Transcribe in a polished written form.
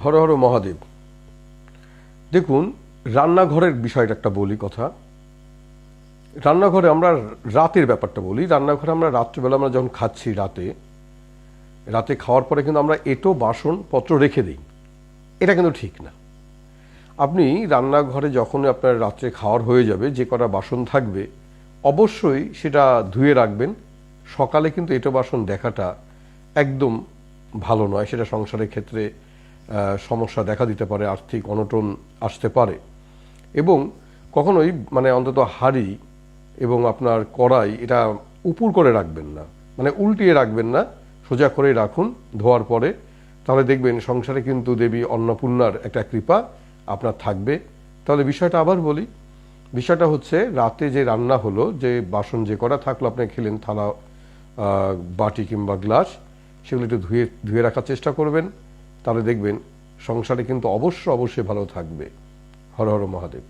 হর হর মহাদেব। দেখুন, রান্নাঘরের বিষয়টা একটা বলি কথা। রান্নাঘরে আমরা রাতের ব্যাপারটা বলি। রান্নাঘরে আমরা রাত্রিবেলা আমরা যখন খাচ্ছি, রাতে খাওয়ার পরে কিন্তু আমরা এঁটো বাসনপত্র রেখে দিই। এটা কিন্তু ঠিক না। আপনি রান্নাঘরে যখন আপনার রাত্রে খাওয়ার হয়ে যাবে, যে কটা বাসন থাকবে অবশ্যই সেটা ধুয়ে রাখবেন। সকালে কিন্তু এঁটো বাসন দেখাটা একদম ভালো নয়। সেটা সংসারের ক্ষেত্রে সমস্যা দেখা দিতে পারে, আর্থিক অনটন আসতে পারে। এবং কখনোই অন্তত হাঁড়ি এবং আপনার কড়াই এটা উপুর করে রাখবেন না, উল্টিয়ে রাখবেন না, সোজা করেই রাখুন ধোয়ার পরে। তাহলে দেখবেন সংসারে কিন্তু দেবী অন্নপূর্ণার একটা কৃপা আপনার থাকবে। তাহলে বিষয়টা আবার বলি। বিষয়টা হচ্ছে, রাতে যে রান্না হলো, যে বাসন যে করা থাকলো আপনি খেলেন, থালা, বাটি কিংবা গ্লাস, সেগুলো একটু ধুয়ে ধুয়ে রাখার চেষ্টা করবেন। তাহলে দেখবেন সংসারে কিন্তু অবশ্যই ভালো থাকবে। হর হর মহাদেব।